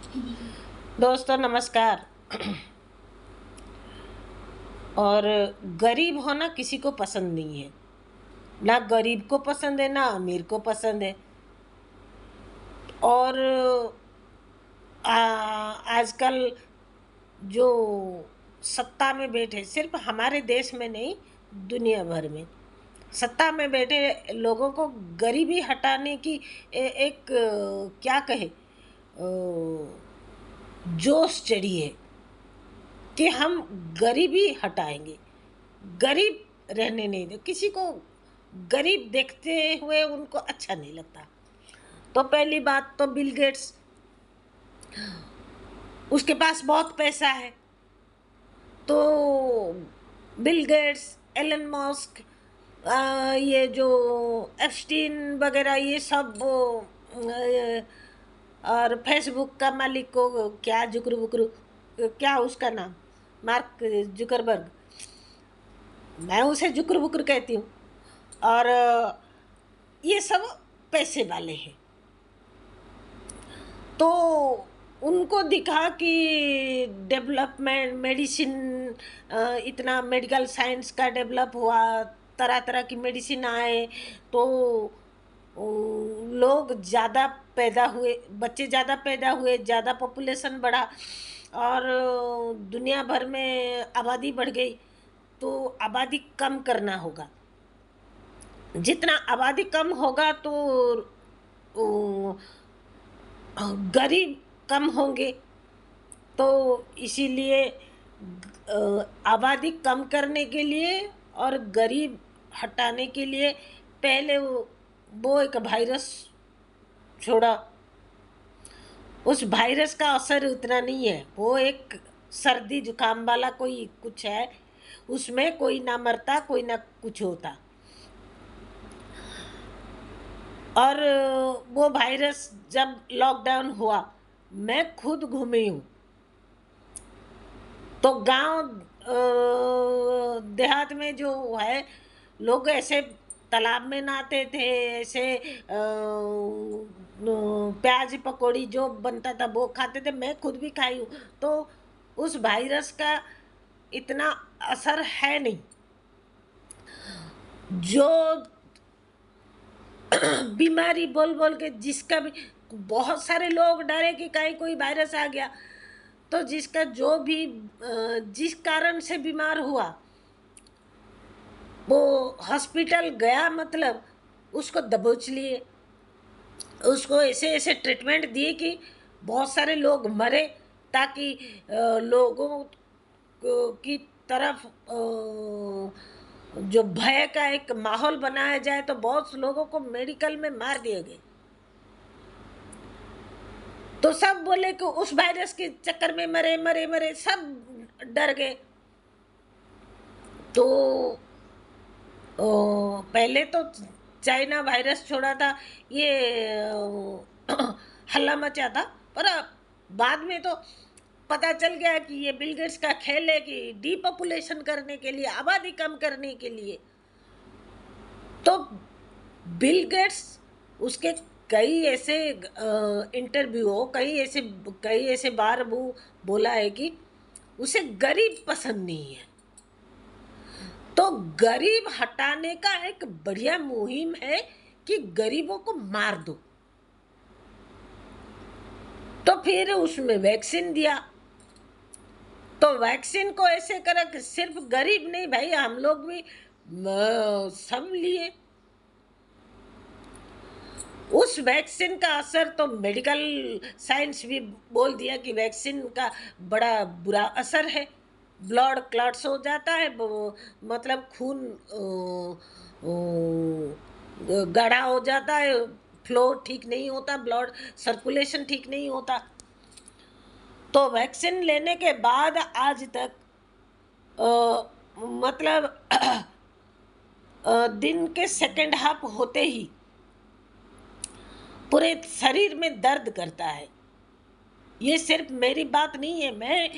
दोस्तों नमस्कार। और गरीब होना किसी को पसंद नहीं है, ना गरीब को पसंद है ना अमीर को पसंद है। और आजकल जो सत्ता में बैठे, सिर्फ हमारे देश में नहीं दुनिया भर में सत्ता में बैठे लोगों को गरीबी हटाने की एक क्या कहे जोश चढ़ी है कि हम गरीबी हटाएंगे, गरीब रहने नहीं दे। किसी को गरीब देखते हुए उनको अच्छा नहीं लगता। तो पहली बात तो बिल गेट्स, उसके पास बहुत पैसा है। तो बिल गेट्स, एलन मस्क, ये जो एप्स्टीन वगैरह, ये सब और फेसबुक का मालिक को क्या जुकरू बुकरू, क्या उसका नाम, मार्क जुकरबर्ग, मैं उसे जुकर बुकर कहती हूँ। और ये सब पैसे वाले हैं। तो उनको दिखा कि डेवलपमेंट, मेडिसिन, इतना मेडिकल साइंस का डेवलप हुआ, तरह तरह की मेडिसिन आए, तो लोग ज़्यादा पैदा हुए, बच्चे ज़्यादा पैदा हुए, ज़्यादा पॉपुलेशन बढ़ा और दुनिया भर में आबादी बढ़ गई। तो आबादी कम करना होगा। जितना आबादी कम होगा तो गरीब कम होंगे। तो इसीलिए आबादी कम करने के लिए और गरीब हटाने के लिए पहले वो एक वायरस छोड़ा। उस वायरस का असर उतना नहीं है, वो एक सर्दी जुकाम वाला कोई कुछ है, उसमें कोई ना मरता, कोई ना कुछ होता। और वो वायरस जब लॉकडाउन हुआ, मैं खुद घूमी हूँ। तो गांव देहात में जो है, लोग ऐसे तालाब में नहाते थे, ऐसे प्याज पकौड़ी जो बनता था वो खाते थे, मैं खुद भी खाई हूँ। तो उस वायरस का इतना असर है नहीं। जो बीमारी बोल बोल के जिसका भी, बहुत सारे लोग डरे कि कहीं कोई वायरस आ गया, तो जिसका जो भी जिस कारण से बीमार हुआ वो हॉस्पिटल गया, मतलब उसको दबोच लिए, उसको ऐसे ऐसे ट्रीटमेंट दिए कि बहुत सारे लोग मरे, ताकि लोगों की तरफ जो भय का एक माहौल बनाया जाए। तो बहुत लोगों को मेडिकल में मार दिए गए। तो सब बोले कि उस वायरस के चक्कर में मरे मरे मरे, सब डर गए। तो पहले तो चाइना वायरस छोड़ा था, ये हल्ला मचा था। पर बाद में तो पता चल गया कि ये बिल गेट्स का खेल है कि डीपॉपुलेशन करने के लिए, आबादी कम करने के लिए। तो बिल गेट्स, उसके कई ऐसे इंटरव्यू हो, कई ऐसे बार वो बोला है कि उसे गरीब पसंद नहीं है। तो गरीब हटाने का एक बढ़िया मुहिम है कि गरीबों को मार दो। तो फिर उसमें वैक्सीन दिया। तो वैक्सीन को ऐसे करा कि सिर्फ गरीब नहीं भाई, हम लोग भी सब लिए। उस वैक्सीन का असर तो मेडिकल साइंस भी बोल दिया कि वैक्सीन का बड़ा बुरा असर है। ब्लड क्लॉट्स हो जाता है, मतलब खून गाढ़ा हो जाता है, फ्लो ठीक नहीं होता, ब्लड सर्कुलेशन ठीक नहीं होता। तो वैक्सीन लेने के बाद आज तक मतलब दिन के सेकेंड हाफ होते ही पूरे शरीर में दर्द करता है। ये सिर्फ मेरी बात नहीं है, मैं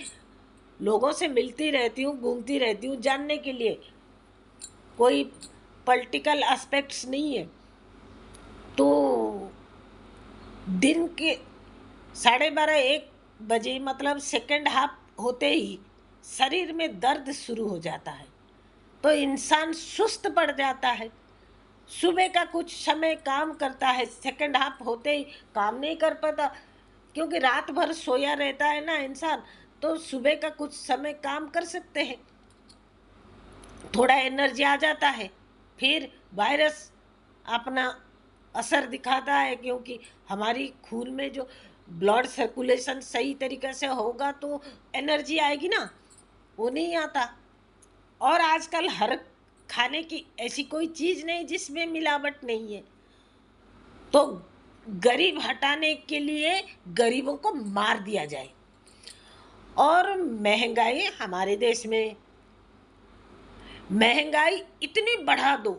लोगों से मिलती रहती हूँ, घूमती रहती हूँ जानने के लिए, कोई पॉलिटिकल एस्पेक्ट्स नहीं है। तो दिन के 12:30 1 बजे मतलब सेकंड हाफ होते ही शरीर में दर्द शुरू हो जाता है, तो इंसान सुस्त पड़ जाता है। सुबह का कुछ समय काम करता है, सेकंड हाफ होते ही काम नहीं कर पाता, क्योंकि रात भर सोया रहता है ना इंसान। तो सुबह का कुछ समय काम कर सकते हैं, थोड़ा एनर्जी आ जाता है। फिर वायरस अपना असर दिखाता है, क्योंकि हमारी खून में जो ब्लड सर्कुलेशन सही तरीके से होगा तो एनर्जी आएगी ना, वो नहीं आता। और आजकल हर खाने की ऐसी कोई चीज़ नहीं जिसमें मिलावट नहीं है। तो गरीब हटाने के लिए गरीबों को मार दिया जाए। और महंगाई, हमारे देश में महंगाई इतनी बढ़ा दो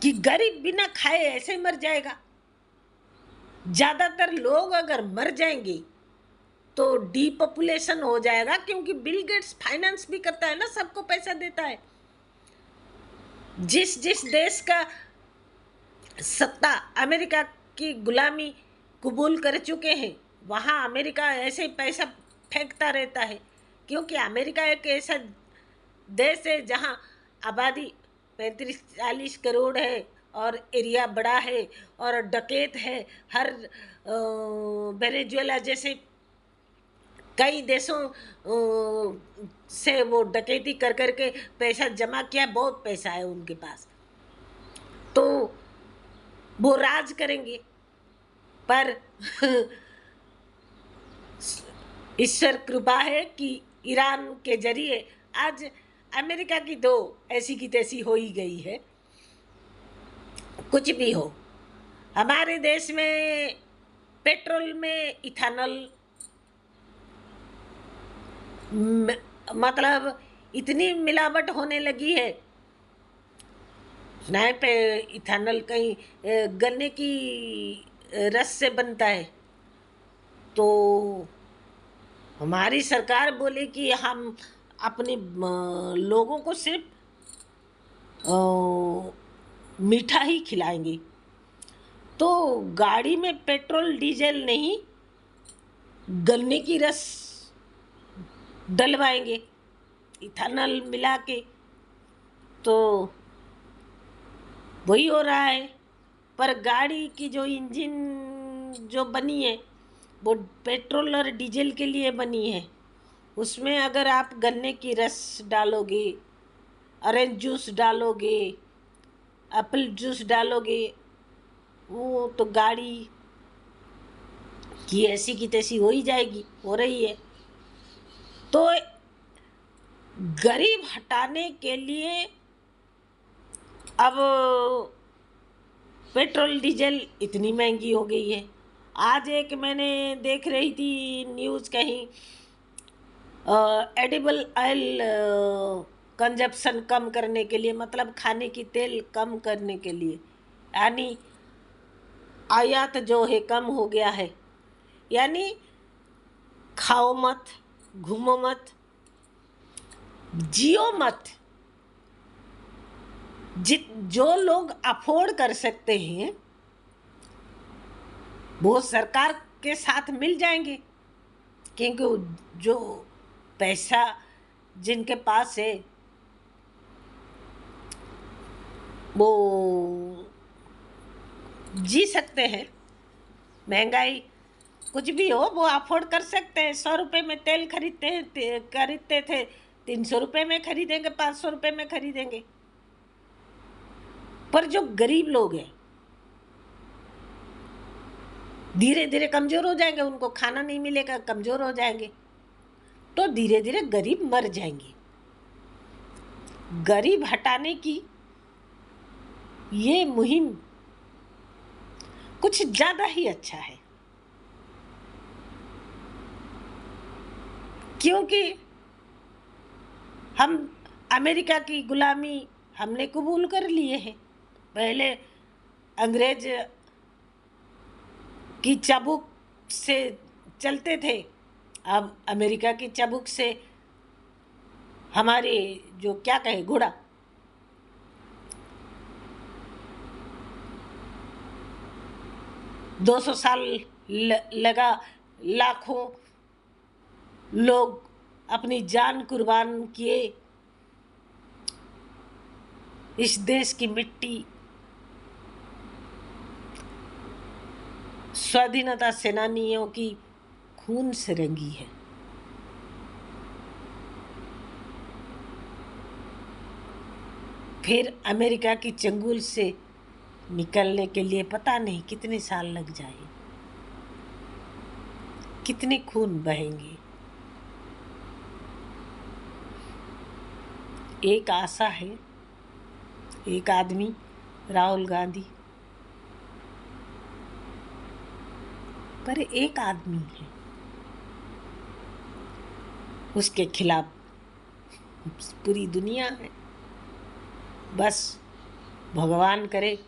कि गरीब बिना खाए ऐसे मर जाएगा। ज्यादातर लोग अगर मर जाएंगे तो डीपॉपुलेशन हो जाएगा, क्योंकि बिल गेट्स फाइनेंस भी करता है ना, सबको पैसा देता है। जिस जिस देश का सत्ता अमेरिका की गुलामी कबूल कर चुके हैं, वहाँ अमेरिका ऐसे पैसा फेंकता रहता है, क्योंकि अमेरिका एक ऐसा देश है जहाँ आबादी 35-40 करोड़ है और एरिया बड़ा है और डकैत है। हर वेनेजुएला जैसे कई देशों से वो डकैती कर करके पैसा जमा किया, बहुत पैसा है उनके पास, तो वो राज करेंगे। पर ईश्वर कृपा है कि ईरान के जरिए आज अमेरिका की तो ऐसी की तैसी हो ही गई है। कुछ भी हो, हमारे देश में पेट्रोल में इथेनॉल मतलब इतनी मिलावट होने लगी है। नहीं पे इथेनॉल कहीं गन्ने की रस से बनता है, तो हमारी सरकार बोले कि हम अपने लोगों को सिर्फ मीठा ही खिलाएंगे, तो गाड़ी में पेट्रोल डीजल नहीं गन्ने की रस डलवाएंगे इथेनॉल मिला के, तो वही हो रहा है। पर गाड़ी की जो इंजन जो बनी है वो पेट्रोल और डीजल के लिए बनी है। उसमें अगर आप गन्ने की रस डालोगे, ऑरेंज जूस डालोगे, एप्पल जूस डालोगे, वो तो गाड़ी की ऐसी की तैसी हो ही जाएगी, हो रही है। तो गरीब हटाने के लिए अब पेट्रोल डीजल इतनी महंगी हो गई है। आज एक मैंने देख रही थी न्यूज़ कहीं, एडिबल ऑयल कंजप्शन कम करने के लिए, मतलब खाने की तेल कम करने के लिए, यानी आयात जो है कम हो गया है। यानी खाओ मत, घूमो मत, जियो मत। जो लोग अफोर्ड कर सकते हैं वो सरकार के साथ मिल जाएंगे, क्योंकि जो पैसा जिनके पास है वो जी सकते हैं। महंगाई कुछ भी हो वो अफोर्ड कर सकते हैं। 100 रुपये में तेल खरीदते थे, 300 रुपये में खरीदेंगे, 500 रुपये में खरीदेंगे। पर जो गरीब लोग हैं धीरे धीरे कमज़ोर हो जाएंगे, उनको खाना नहीं मिलेगा, कमज़ोर हो जाएंगे, तो धीरे धीरे गरीब मर जाएंगे। गरीब हटाने की ये मुहिम कुछ ज़्यादा ही अच्छा है, क्योंकि हम अमेरिका की गुलामी हमने कबूल कर लिए हैं। पहले अंग्रेज की चाबुक से चलते थे, अब अमेरिका की चाबुक से हमारे जो क्या कहे घोड़ा, दो 200 साल लगा लाखों लोग अपनी जान कुर्बान किए इस देश की मिट्टी स्वाधीनता सेनानियों की खून से रंगी है। फिर अमेरिका की चंगुल से निकलने के लिए पता नहीं कितने साल लग जाए, कितने खून बहेंगे। एक आशा है, एक आदमी राहुल गांधी, पर एक आदमी है, उसके खिलाफ पूरी दुनिया है। बस भगवान करे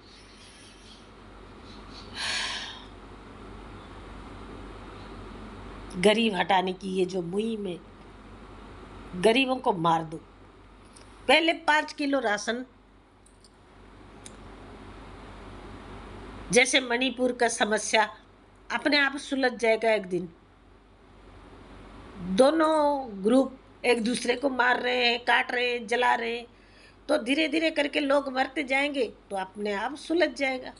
गरीब हटाने की ये जो मुहिम है, गरीबों को मार दो। पहले 5 किलो राशन, जैसे मणिपुर का समस्या अपने आप सुलझ जाएगा एक दिन। दोनों ग्रुप एक दूसरे को मार रहे हैं, काट रहे हैं, जला रहे हैं, तो धीरे धीरे करके लोग मरते जाएंगे तो अपने आप सुलझ जाएगा।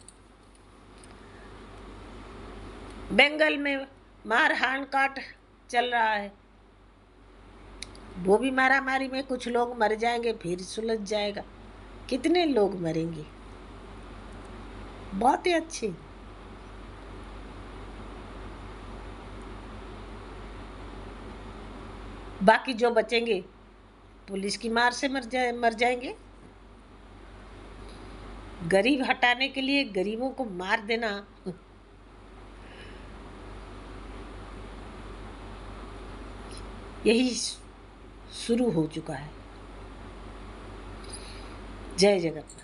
बंगाल में मारहान काट चल रहा है, वो भी मारामारी में कुछ लोग मर जाएंगे, फिर सुलझ जाएगा। कितने लोग मरेंगे? बहुत ही अच्छे। बाकी जो बचेंगे पुलिस की मार से मर जाएंगे। गरीब हटाने के लिए गरीबों को मार देना यही शुरू हो चुका है। जय जगन्नाथ।